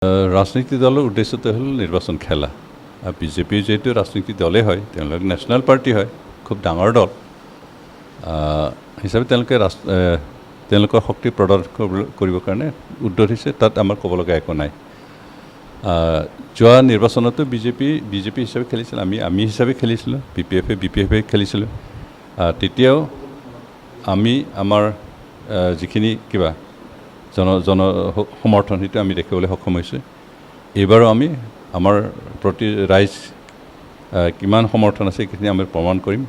ৰাজনীতি দলৰ উদ্দেশ্যটো হ'ল নিৰ্বাচন খেলা। বিজেপি যেহেতু ৰাজনীতি দলেই হয়, তেওঁলোক নেশ্যনেল পাৰ্টি হয়, খুব ডাঙৰ দল হিচাপে তেওঁলোকৰ শক্তি প্ৰদৰ্শন কৰিবৰ কাৰণে উদ্যত হৈছে। তাত আমাৰ ক'ব লগা একো নাই। যোৱা নিৰ্বাচনতো বিজেপি হিচাপে খেলিছিল, আমি হিচাপে খেলিছিলোঁ, বি পি এফে খেলিছিলোঁ। তেতিয়াও আমি আমাৰ যিখিনি কিবা জন সমৰ্থন সেইটো আমি দেখিবলৈ সক্ষম হৈছোঁ। এইবাৰো আমি আমাৰ প্ৰতি ৰাইজ কিমান সমৰ্থন আছে সেইখিনি আমি প্ৰমাণ কৰিম।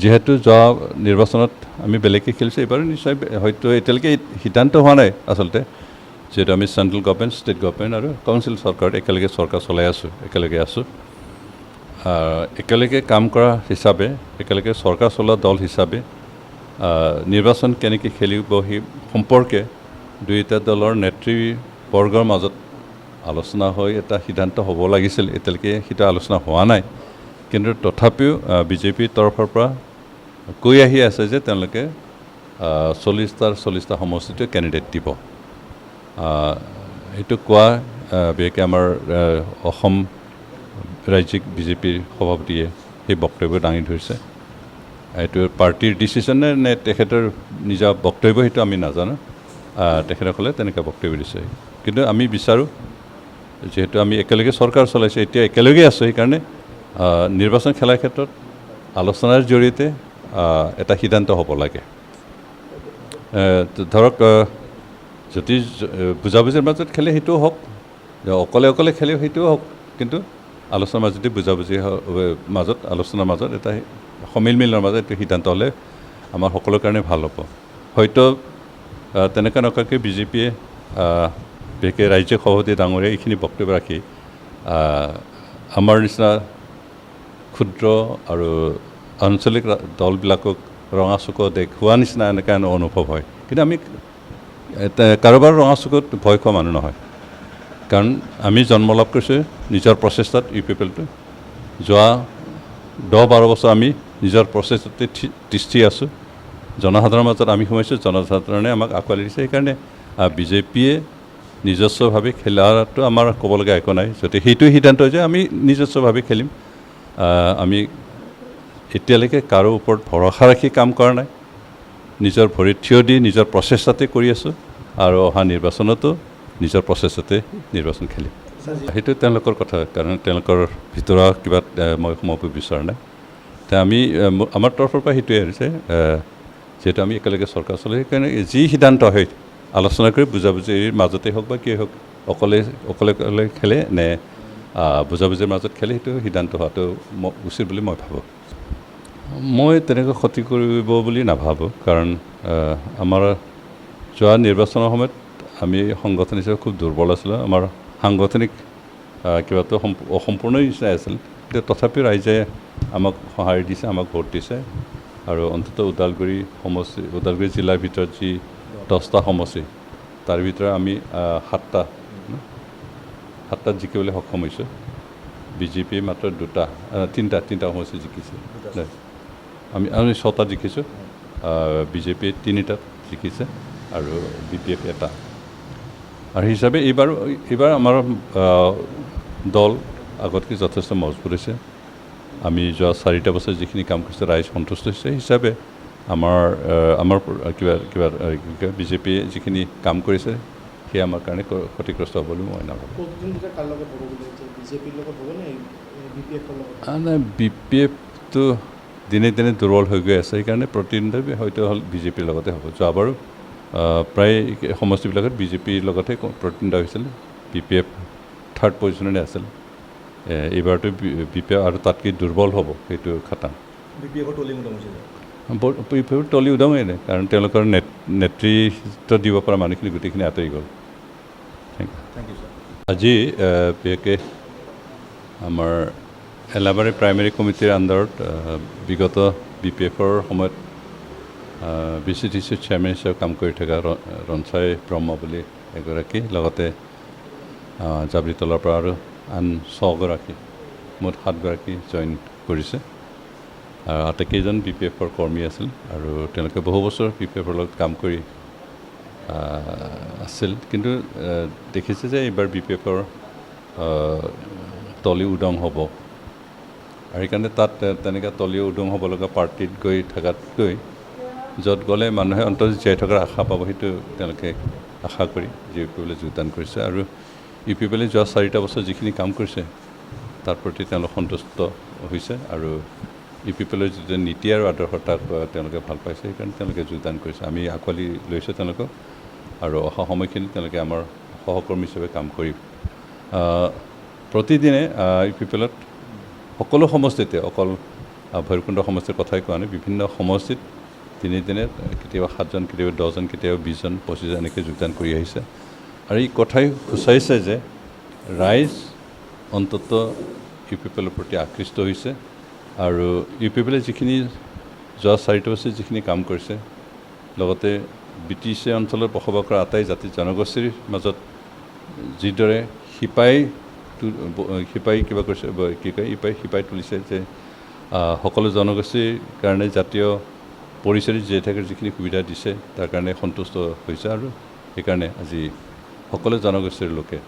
যিহেতু যোৱা নিৰ্বাচনত আমি বেলেগকৈ খেলিছোঁ, এইবাৰো নিশ্চয় হয়তো এতিয়ালৈকে সিদ্ধান্ত হোৱা নাই আচলতে, যিহেতু আমি চেণ্ট্ৰেল গভৰ্ণমেণ্ট, ষ্টেট গভৰ্ণমেণ্ট আৰু কাউন্সিল চৰকাৰত একেলগে চৰকাৰ চলাই আছোঁ, একেলগে আছোঁ। একেলগে কাম কৰা হিচাপে, একেলগে চৰকাৰ চলোৱা দল হিচাপে নিৰ্বাচন কেনেকৈ খেলিব সেই সম্পৰ্কে দুয়োটা দলৰ নেতৃবৰ্গৰ মাজত আলোচনা হৈ এটা সিদ্ধান্ত হ'ব লাগিছিল। এতিয়ালৈকে সেইটো আলোচনা হোৱা নাই, কিন্তু তথাপিও বিজেপিৰ তৰফৰ পৰা কৈ আহি আছে যে তেওঁলোকে 40টা সমষ্টিতে কেণ্ডিডেট দিব। সেইটো কোৱা বিশেষকৈ আমাৰ অসম ৰাজ্যিক বিজেপিৰ সভাপতিয়ে সেই বক্তব্য দাঙি ধৰিছে। এইটো পাৰ্টিৰ ডিচিশ্যন নে তেখেতৰ নিজা বক্তব্য সেইটো আমি নাজানো। তেখেতসকলে তেনেকৈ বক্তব্য দিছে, কিন্তু আমি বিচাৰোঁ যিহেতু আমি একেলগে চৰকাৰ চলাইছোঁ, এতিয়া একেলগে আছোঁ, সেইকাৰণে নিৰ্বাচন খেলাৰ ক্ষেত্ৰত আলোচনাৰ জৰিয়তে এটা সিদ্ধান্ত হ'ব লাগে। ধৰক যদি বুজাবুজিৰ মাজত খেলে সেইটোও হওক, অকলে খেলেও সেইটোও হওক, কিন্তু আলোচনাৰ মাজতে আলোচনাৰ মাজত এটা সমিলমিলৰ মাজত এইটো সিদ্ধান্ত হ'লে আমাৰ সকলোৰ কাৰণে ভাল হ'ব। হয়তো তেনেকৈ নকৰাকৈ বিজেপিয়ে বিশেষকৈ ৰাজ্যিক সভাপতি ডাঙৰীয়া এইখিনি বক্তব্য ৰাখি আমাৰ নিচিনা ক্ষুদ্ৰ আৰু আঞ্চলিক দলবিলাকক ৰঙা চকুত দেখুওৱা নিচিনা এনেকৈ অনুভৱ হয়। কিন্তু আমি কাৰোবাৰ ৰঙা চকুত ভয় খোৱা মানুহ নহয়, কাৰণ আমি জন্ম লাভ কৰিছোঁ নিজৰ প্ৰচেষ্টাত। ইউপিপিএলটো যোৱা 10-12 বছৰ আমি নিজৰ প্ৰচেষ্টাতে তিষ্ঠি আছোঁ। জনসাধাৰণৰ মাজত আমি সোমাইছোঁ, জনসাধাৰণে আমাক আঁকোৱালি দিছে। সেইকাৰণে বিজেপিয়ে নিজস্বভাৱে খেলাটো আমাৰ ক'বলগীয়া একো নাই। যদি সেইটোৱে সিদ্ধান্ত হৈ যায় আমি নিজস্বভাৱে খেলিম। আমি এতিয়ালৈকে কাৰো ওপৰত ভৰসা ৰাখি কাম কৰা নাই, নিজৰ ভৰিত থিয় দি নিজৰ প্ৰচেষ্টাতে কৰি আছোঁ, আৰু অহা নিৰ্বাচনতো নিজৰ প্ৰচেষ্টাতে নিৰ্বাচন খেলিম। সেইটো তেওঁলোকৰ কথা, কাৰণ তেওঁলোকৰ ভিতৰুৱা কিবা মই সোমাব বিচৰা নাই। আমি আমাৰ তৰফৰ পৰা সেইটোৱে হৈছে, যিহেতু আমি একেলগে চৰকাৰ চলাই, সেইকাৰণে যি সিদ্ধান্ত হয় আলোচনা কৰি বুজাবুজিৰ মাজতে হওক বা কিয়ে হওক, অকলে খেলে নে বুজাবুজিৰ মাজত খেলে, সেইটো সিদ্ধান্ত হোৱাটো উচিত বুলি মই ভাবোঁ। মই তেনেকৈ ক্ষতি কৰিব বুলি নাভাবোঁ, কাৰণ আমাৰ যোৱা নিৰ্বাচনৰ সময়ত আমি সংগঠন হিচাপে খুব দুৰ্বল আছিলোঁ। আমাৰ সাংগঠনিক কিবাটো অসম্পূৰ্ণ নিচিনাই আছিল, কিন্তু তথাপিও ৰাইজে আমাক সঁহাৰি দিছে, আমাক ভোট দিছে, আৰু অন্ততঃ ওদালগুৰি জিলাৰ ভিতৰত যি 10টা সমষ্টি, তাৰ ভিতৰত আমি 7টাত জিকিবলৈ সক্ষম হৈছোঁ। বিজেপিয়ে মাত্ৰ তিনিটা সমষ্টি জিকিছে। আমি 6টাত জিকিছোঁ, বিজেপিয়ে 3টাত জিকিছে, আৰু BPF 1টা। আৰু হিচাপে এইবাৰ আমাৰ দল আগতকৈ যথেষ্ট মজবুত হৈছে। আমি যোৱা 4টা বছৰ যিখিনি কাম কৰিছোঁ ৰাইজ সন্তুষ্ট হৈছে। সেই হিচাপে আমাৰ বিজেপিয়ে যিখিনি কাম কৰিছে সেয়া আমাৰ কাৰণে ক্ষতিগ্ৰস্ত হ'ব বুলি মই নাভাবোঁ। নাই, BPFটো দিনে দিনে দুৰ্বল হৈ গৈ আছে, সেইকাৰণে প্ৰতিদ্বন্দ্বী হয়তো বিজেপিৰ লগতে হ'ব। যোৱাবাৰো প্ৰায় সমষ্টিবিলাকত বিজেপিৰ লগতে প্ৰতিদ্বন্দ্বী হৈছিল, BPF 3rd পজিশ্যনতে আছিল। এইবাৰতো BPF আৰু তাতকৈ দুৰ্বল হ'ব, সেইটো খাটাং। BPFৰ তলি উদঙেই নাই, কাৰণ তেওঁলোকৰ নেতৃত্ব দিব পৰা মানুহখিনি গোটেইখিনি আঁতৰি গ'ল। Thank you. আজি বিশেষকৈ আমাৰ এলাবাৰী প্ৰাইমেৰী কমিটিৰ আণ্ডাৰত বিগত BPFৰ সময়ত BCTC চেয়াৰমেন হিচাপে কাম কৰি থকা ৰঞ্চাই ব্ৰহ্ম বুলি এগৰাকী, লগতে জাবৰিতলাৰ পৰা আৰু আন 6গৰাকী, মুঠ 7গৰাকী জইন কৰিছে। আটাইকেইজন BPFৰ কৰ্মী আছিল, আৰু তেওঁলোকে বহু বছৰ BPFৰ লগত কাম কৰি আছিল, কিন্তু দেখিছে যে এইবাৰ BPF-ৰ তলি উদং হ'ব, আৰু সেইকাৰণে তাত তেনেকৈ তলি উদং হ'ব লগা পাৰ্টিত গৈ থকাতকৈ য'ত গ'লে মানুহে অন্তত জীয়াই থকাৰ আশা পাব, সেইটো তেওঁলোকে আশা কৰি UPPলে যোগদান কৰিছে। আৰু UPPলে যোৱা 4টা বছৰ যিখিনি কাম কৰিছে তাৰ প্ৰতি তেওঁলোক সন্তুষ্ট হৈছে, আৰু UPPলৰ যিটো নীতি আৰু আদৰ্শ তাক তেওঁলোকে ভাল পাইছে, সেইকাৰণে তেওঁলোকে যোগদান কৰিছে। আমি আঁকোৱালি লৈছোঁ তেওঁলোকক, আৰু অহা সময়খিনি তেওঁলোকে আমাৰ সহকৰ্মী হিচাপে কাম কৰিব। প্ৰতিদিনে UPPলত সকলো সমষ্টিতে, অকল ভৈৰৱকুণ্ড সমষ্টিৰ কথাই কোৱা নাই, বিভিন্ন সমষ্টিত দিনে কেতিয়াবা 7জন, কেতিয়াবা 10জন, কেতিয়াবা 20জন, 25জন এনেকৈ যোগদান কৰি আহিছে। আৰু এই কথাই সূচাইছে যে ৰাইজ অন্তত UPPলৰ প্ৰতি আকৃষ্ট হৈছে, আৰু UPPলে যিখিনি যোৱা 4টা বছৰ যিখিনি কাম কৰিছে, লগতে BTC অঞ্চলত বসবাস কৰা আটাই জাতি জনগোষ্ঠীৰ মাজত যিদৰে শিপাই কিবা কৰিছে, কি কয়, শিপাই তুলিছে যে সকলো জনগোষ্ঠীৰ কাৰণে জাতীয় পৰিচয় জীয়াই থকাৰ যিখিনি সুবিধা দিছে তাৰ কাৰণে সন্তুষ্ট হৈছে, আৰু সেইকাৰণে আজি সকলো জনগোষ্ঠীৰ লোকে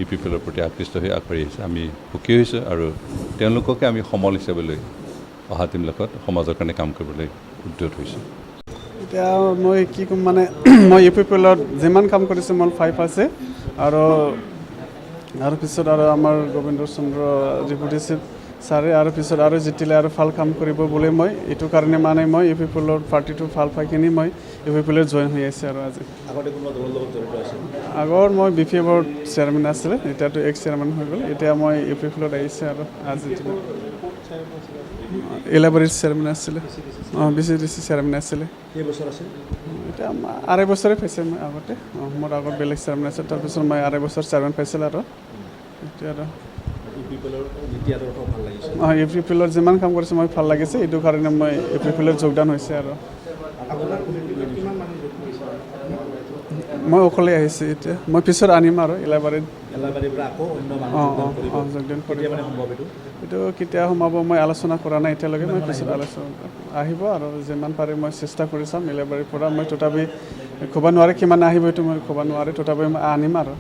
UPPলৰ প্ৰতি আকৃষ্ট হৈ আগবাঢ়ি আহিছে। আমি সুখী হৈছোঁ, আৰু তেওঁলোককে আমি সমল হিচাপে লৈ অহা দিনবিলাকত সমাজৰ কাৰণে কাম কৰিবলৈ উদ্যত হৈছোঁ। এতিয়া মই কি ক'ম, মানে মই UPPলত যিমান কাম কৰিছোঁ মোৰ 5 আছে, আৰু পিছত আৰু আমাৰ গোবিন্দ চন্দ্ৰ ডেপুটি চিফ ছাৰে আৰু পিছত আৰু জিতিলে আৰু ভাল কাম কৰিব বুলি মই এইটো কাৰণে মানে মই UPPলৰ পাৰ্টিটো ভাল পাই কিনি মই UPPলত জইন হৈ আছে। আৰু আজি আগৰ মই BPF-ৰ চেয়াৰমেন আছিলে, এতিয়াতো চেয়াৰমেন হৈ গ'ল, এতিয়া মই UPPলত আহিছে। আৰু আজি এলাবাৰীৰ চেয়াৰমেন আছিলে, BCDC চেয়াৰমেন আছিলে। এতিয়া 2.5 বছৰে পাইছে মই আগতে, মোৰ আগত বেলেগ চেয়াৰমেন আছে, তাৰপিছত মই 2.5 বছৰ চেয়াৰমেন পাইছিলোঁ। আৰু এতিয়া আৰু UPPলৰ যিমান কাম কৰিছে মই ভাল লাগিছে, এইটো কাৰণে মই UPPলত যোগদান হৈছে। আৰু মই অকলে আহিছোঁ, এতিয়া মই পিছত আনিম আৰু এলাবাৰীত যোগদান কৰিম। এইটো কেতিয়া সোমাব মই আলোচনা কৰা নাই এতিয়ালৈকে, মই পিছত আলোচনা আহিব, আৰু যিমান পাৰে মই চেষ্টা কৰি চাম। এলাবাৰীৰ পৰা মই তথাপি ক'ব নোৱাৰে কিমান আহিব, এইটো মই ক'ব নোৱাৰে, তথাপি মই আনিম আৰু